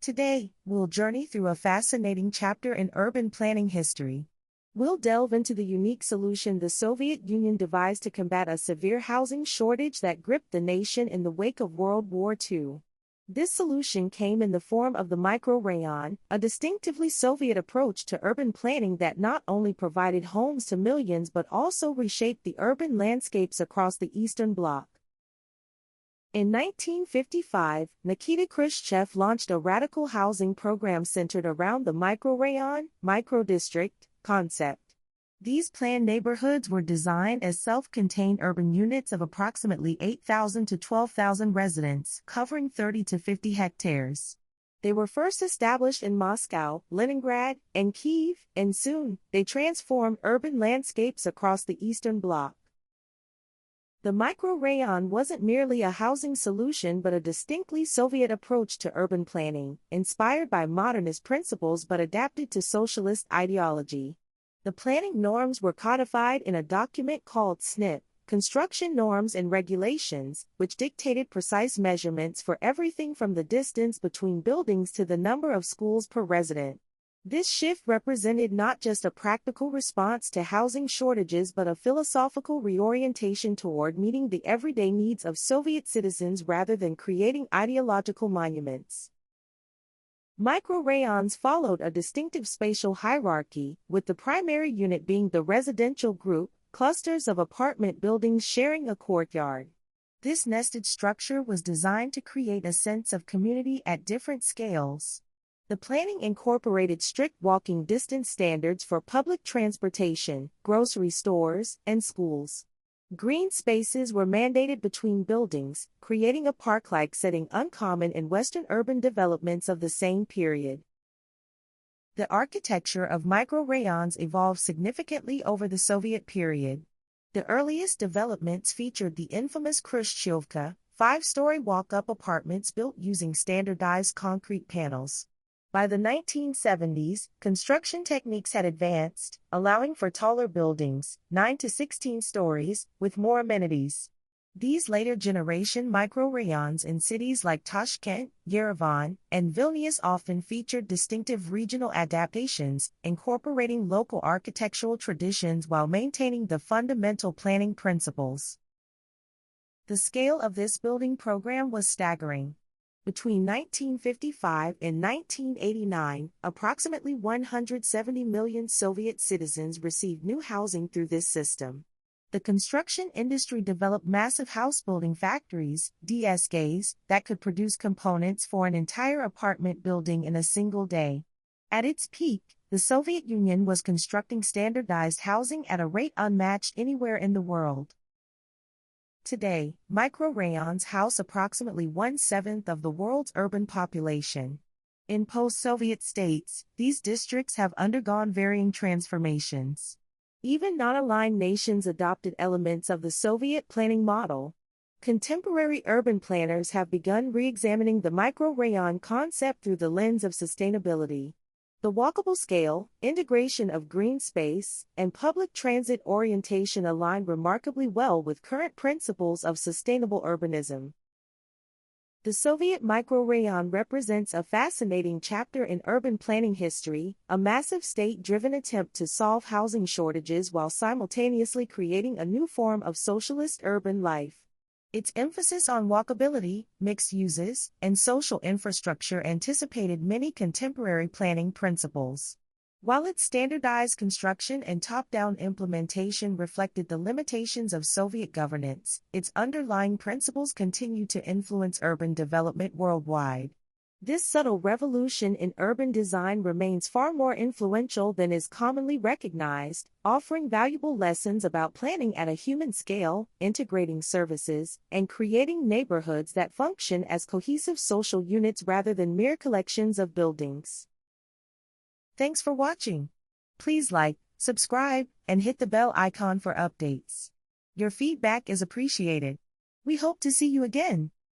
Today, we'll journey through a fascinating chapter in urban planning history. We'll delve into the unique solution the Soviet Union devised to combat a severe housing shortage that gripped the nation in the wake of World War II. This solution came in the form of the mikrorayon, a distinctively Soviet approach to urban planning that not only provided homes to millions but also reshaped the urban landscapes across the Eastern Bloc. In 1955, Nikita Khrushchev launched a radical housing program centered around the microrayon, microdistrict concept. These planned neighborhoods were designed as self-contained urban units of approximately 8,000 to 12,000 residents, covering 30 to 50 hectares. They were first established in Moscow, Leningrad, and Kyiv, and soon, they transformed urban landscapes across the Eastern Bloc. The microrayon wasn't merely a housing solution but a distinctly Soviet approach to urban planning, inspired by modernist principles but adapted to socialist ideology. The planning norms were codified in a document called SNP, Construction Norms and Regulations, which dictated precise measurements for everything from the distance between buildings to the number of schools per resident. This shift represented not just a practical response to housing shortages but a philosophical reorientation toward meeting the everyday needs of Soviet citizens rather than creating ideological monuments. Microrayons followed a distinctive spatial hierarchy, with the primary unit being the residential group, clusters of apartment buildings sharing a courtyard. This nested structure was designed to create a sense of community at different scales. The planning incorporated strict walking distance standards for public transportation, grocery stores, and schools. Green spaces were mandated between buildings, creating a park-like setting uncommon in Western urban developments of the same period. The architecture of microrayons evolved significantly over the Soviet period. The earliest developments featured the infamous Khrushchevka, 5-story walk-up apartments built using standardized concrete panels. By the 1970s, construction techniques had advanced, allowing for taller buildings, 9 to 16 stories, with more amenities. These later-generation microrayons in cities like Tashkent, Yerevan, and Vilnius often featured distinctive regional adaptations, incorporating local architectural traditions while maintaining the fundamental planning principles. The scale of this building program was staggering. Between 1955 and 1989, approximately 170 million Soviet citizens received new housing through this system. The construction industry developed massive house-building factories, DSKs, that could produce components for an entire apartment building in a single day. At its peak, the Soviet Union was constructing standardized housing at a rate unmatched anywhere in the world. Today, microrayons house approximately 1/7 of the world's urban population. In post-Soviet states, these districts have undergone varying transformations. Even non-aligned nations adopted elements of the Soviet planning model. Contemporary urban planners have begun re-examining the microrayon concept through the lens of sustainability. The walkable scale, integration of green space, and public transit orientation align remarkably well with current principles of sustainable urbanism. The Soviet microrayon represents a fascinating chapter in urban planning history, a massive state-driven attempt to solve housing shortages while simultaneously creating a new form of socialist urban life. Its emphasis on walkability, mixed uses, and social infrastructure anticipated many contemporary planning principles. While its standardized construction and top-down implementation reflected the limitations of Soviet governance, its underlying principles continue to influence urban development worldwide. This subtle revolution in urban design remains far more influential than is commonly recognized, offering valuable lessons about planning at a human scale, integrating services, and creating neighborhoods that function as cohesive social units rather than mere collections of buildings. Thanks for watching. Please like, subscribe, and hit the bell icon for updates. Your feedback is appreciated. We hope to see you again.